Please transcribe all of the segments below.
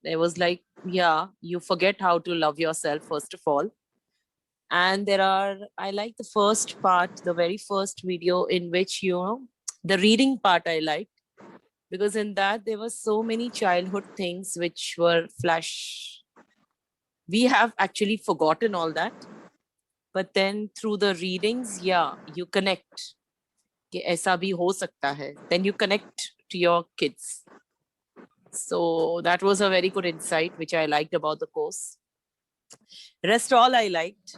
There was like, yeah, you forget how to love yourself, first of all. And I like the first part, the very first video in which, the reading part I liked, because in that there were so many childhood things which were flash. We have actually forgotten all that. But then through the readings, yeah, you connect. कि ऐसा भी हो सकता है. Then you connect to your kids. So that was a very good insight, which I liked about the course. Rest all I liked.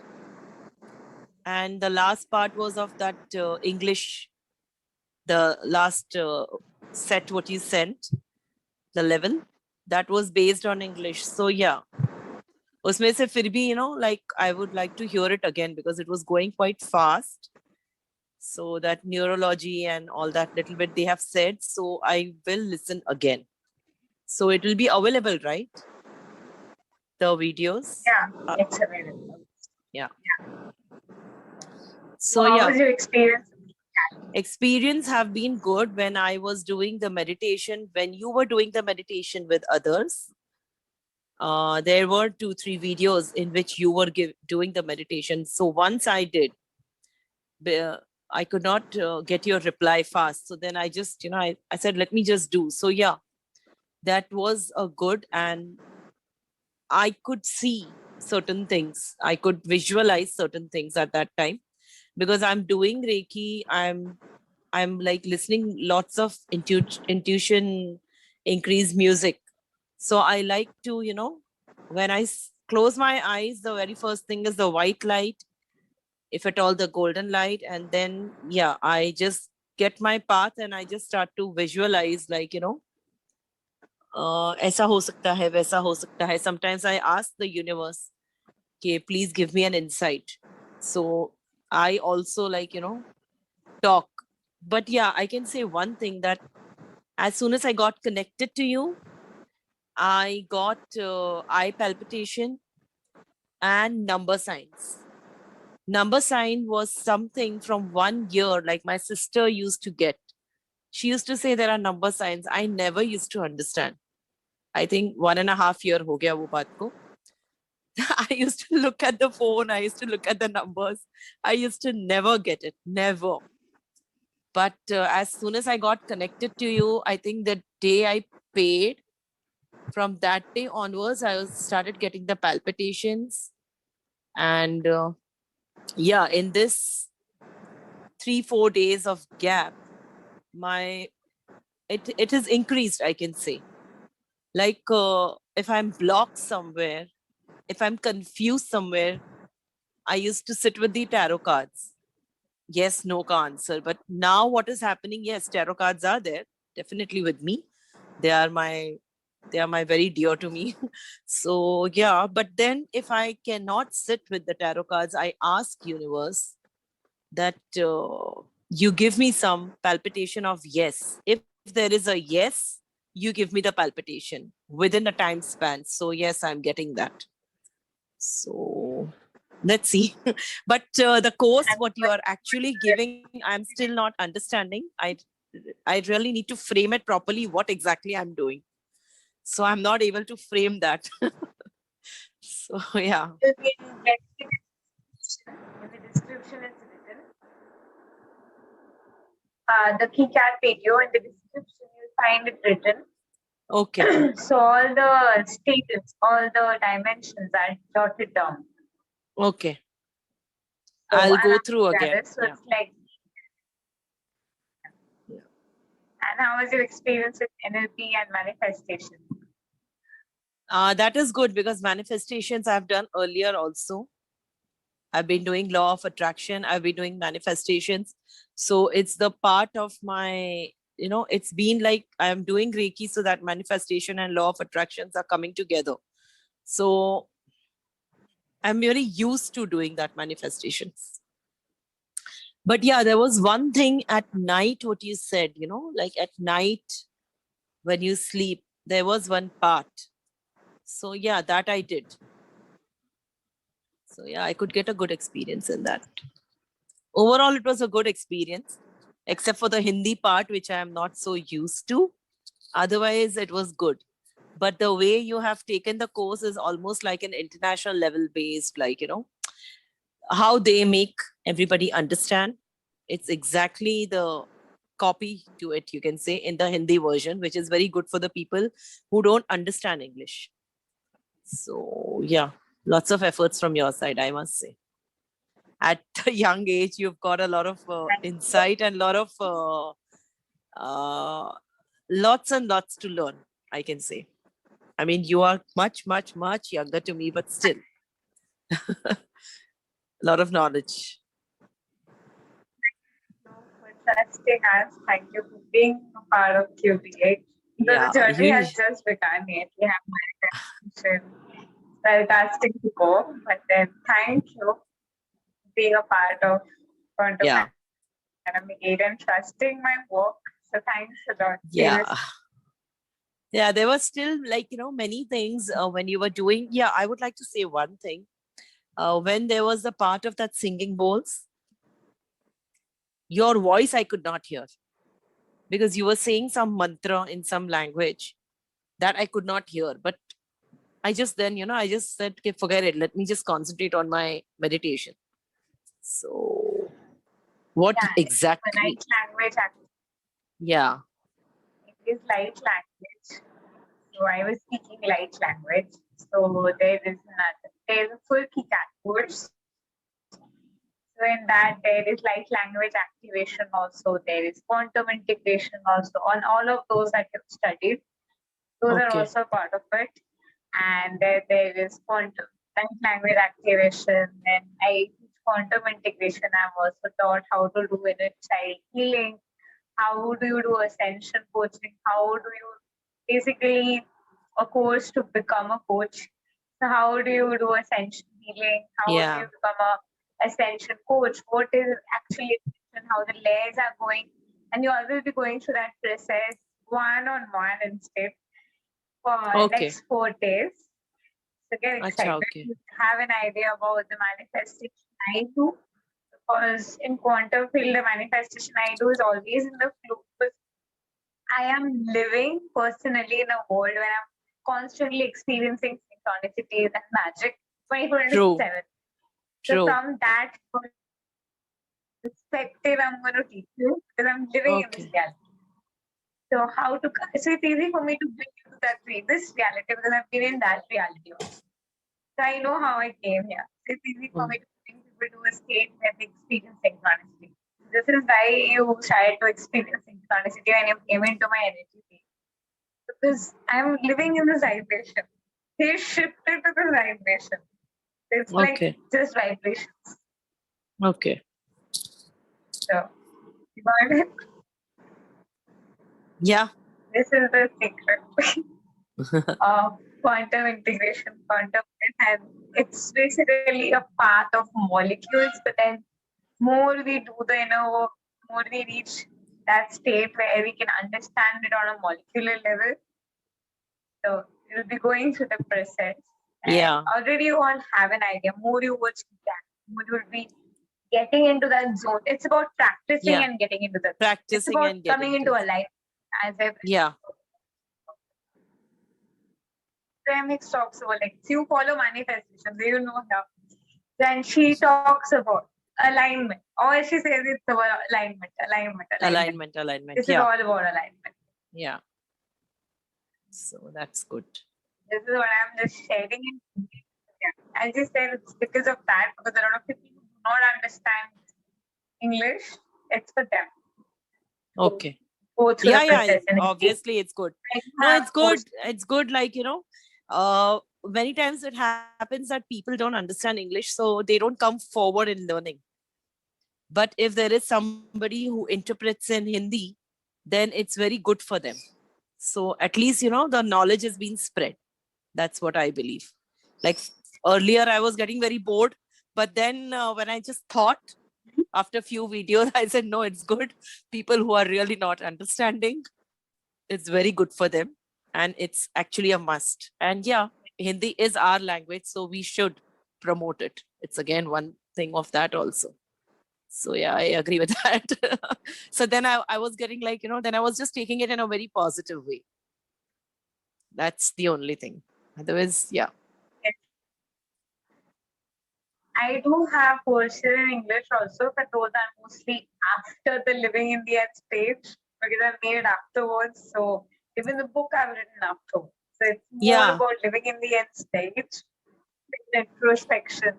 And the last part was of that English, the last set what you sent, the level, that was based on English. So yeah, usme se fir bhi, like I would like to hear it again because it was going quite fast. So that neurology and all that little bit they have said. So I will listen again. So it will be available, right? The videos? Yeah, it's available. Yeah. So So how yeah. was your experience? Experience have been good when I was doing the meditation, when you were doing the meditation with others. There were 2-3 videos in which you were doing the meditation. So once I did, I could not get your reply fast. So then I just, I said, let me just do. So yeah, that was a good, and I could see certain things. I could visualize certain things at that time because I'm doing Reiki. I'm like listening lots of intuition, increased music. So I like to, when I close my eyes, the very first thing is the white light, if at all the golden light. And then, yeah, I just get my path and I just start to visualize like, ऐसा हो सकता है, वैसा हो सकता है. Sometimes I ask the universe, okay, please give me an insight. So I also like, talk. But yeah, I can say one thing, that as soon as I got connected to you, I got eye palpitation and number signs. Number sign was something from 1 year, like my sister used to get. She used to say there are number signs. I never used to understand. I think 1.5 year ho gaya wo baat ko. I used to look at the phone. I used to look at the numbers. I used to never get it. Never. But as soon as I got connected to you, I think the day I paid, from that day onwards, I started getting the palpitations. And yeah, in this 3-4 days of gap, it has increased, I can say. Like if I'm blocked somewhere, if I'm confused somewhere, I used to sit with the tarot cards. Yes, no ka answer. But now what is happening? Yes, tarot cards are there, definitely with me. They are my very dear to me. So yeah, but then if I cannot sit with the tarot cards, I ask universe that you give me some palpitation of yes. If there is a yes, you give me the palpitation within a time span. So yes, I'm getting that. So let's see. But the course what you are actually giving, I'm still not understanding. I really need to frame it properly, what exactly I'm doing. So I'm not able to frame that. So yeah. You can get in the description is written. The keycap video in the description, you'll find it written. Okay. So all the status, all the dimensions are jotted down. Okay. So I'll go through again. So it's like. Yeah. And how was your experience with NLP and manifestation? That is good because manifestations I've done earlier also. I've been doing law of attraction. I've been doing manifestations. So it's the part of my, it's been like I'm doing Reiki so that manifestation and law of attractions are coming together. So I'm very used to doing that manifestations. But yeah, there was one thing at night, what you said, like at night when you sleep, there was one part. So yeah, that I did. So yeah, I could get a good experience in that. Overall, it was a good experience, except for the Hindi part, which I am not so used to. Otherwise, it was good. but the way you have taken the course is almost like an international level based, like, how they make everybody understand. It's exactly the copy to it, you can say, in the Hindi version, which is very good for the people who don't understand English. So, yeah, lots of efforts from your side, I must say. At a young age, you've got a lot of insight and lot of lots and lots to learn, I can say. I mean, you are much, much, much younger to me, but still, a lot of knowledge. For trusting us. Thank you for being a part of QBA. The Yeah, journey you. has just begun yet. We have my fantastic to go. But then thank you for being a part of Quantum Yeah, Dynamic 8 and trusting my work. So thanks a lot. yeah. Seriously. Yeah, there were still, like, many things when you were doing. Yeah, I would like to say one thing. When there was the part of that singing bowls, your voice I could not hear because you were saying some mantra in some language that I could not hear. But I just then, I just said, okay, forget it. Let me just concentrate on my meditation. So, what Yeah, it's a exactly? light language. Actually. Yeah. It is light language. So I was speaking light language. So there is a full keycat course. So in that there is light language activation also. There is quantum integration also. On all of those that you've studied, those are Okay. also part of it. And there is quantum light language activation. Then I teach quantum integration. I've also taught how to do inner child healing. How do you do ascension coaching? How do you basically a course to become a coach? So how do you do ascension healing? How do Yeah. you become a ascension coach? What is actually ascension? How the layers are going? And you always be going through that process one-on-one instead for Okay. next 4 days. So get excited. Okay. You have an idea about the manifestation I do. Because in quantum field, the manifestation I do is always in the flow. Because I am living personally in a world where I'm constantly experiencing synchronicities and magic 24 into True. 7. True. So from that perspective, I'm going to teach you because I'm living in this Okay. reality. So so it's easy for me to bring you to this reality because I've been in that reality. So I know how I came here. So it's easy for me to bring people to a state where they experience synchronicity. This is why you started to experience synchronicity when you came into my energy field. Because I'm living in this vibration. They shifted to the vibration. It's like just vibrations. Okay. So, you got it? Yeah. This is the secret of quantum integration, and it's basically a path of molecules, but then more we do the inner work, more we reach that state where we can understand it on a molecular level. So you'll be going through the process. Yeah. Already you all have an idea. More you watch that, more you'll be getting into that zone. It's about practicing and getting into that. Practicing it's about and getting coming into a life. As I Premix talks about like you follow manifestation, you know her. Then she talks about alignment. Or she says it's about alignment. This is all about alignment. Yeah. So that's good. This is what I'm just sharing. I just said it's because of that, because a lot of people who do not understand English, it's for them. Okay. Go through the process and obviously it's good. No, it's good. It's good. Like, many times it happens that people don't understand English, so they don't come forward in learning. But if there is somebody who interprets in Hindi, then it's very good for them. So at least, the knowledge is being spread. That's what I believe. Like earlier, I was getting very bored. But then when I just thought, after a few videos, I said, no, it's good. People who are really not understanding, it's very good for them. And it's actually a must. And yeah, Hindi is our language, so we should promote it. It's again one thing of that also. So yeah, I agree with that. So then I was getting like, then I was just taking it in a very positive way. That's the only thing. Otherwise, yeah. I do have courses in English also, but those are mostly after the living in the end stage because I made it afterwards. So even the book I've written afterwards. So it's more Yeah. about living in the end stage, introspection.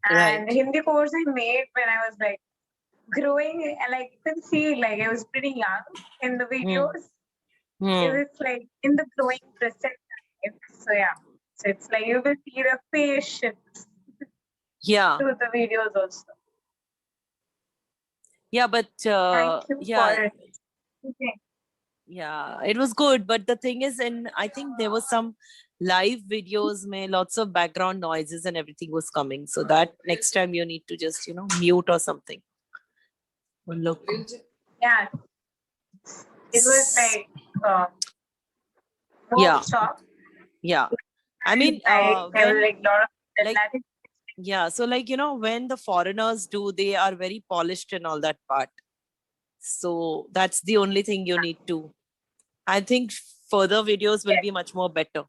And the Right. Hindi course I made when I was like growing, and like you can see, like I was pretty young in the videos. Hmm. It's like in the growing present time. So yeah. So it's like you will see the face shifts Yeah. through the videos also. Yeah, but Thank you yeah, for it. Okay. yeah, it was good. But the thing is, and I think there was some live videos, may lots of background noises and everything was coming. So that next time you need to just, mute or something. Oh, look. Yeah, it was like Yeah, workshop. yeah. I mean, Like there was when like a lot of like Latin. yeah, so like when the foreigners do, they are very polished and all that part. So that's the only thing you need to. I think further videos will Yes, be much more better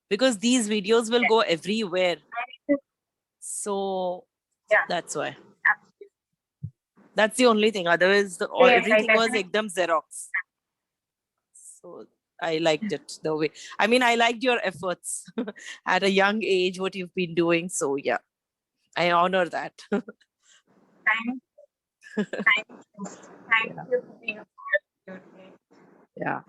because these videos will yes. go everywhere. I think- So Yeah, that's why. absolutely. That's the only thing. Otherwise, So yes, I everything was definitely. ekdam Xerox. So I liked it the way. I mean, I liked your efforts at a young age, what you've been doing. So yeah, I honor that. Thank, thank you. Thank Yeah. you for being a part of it. Yeah.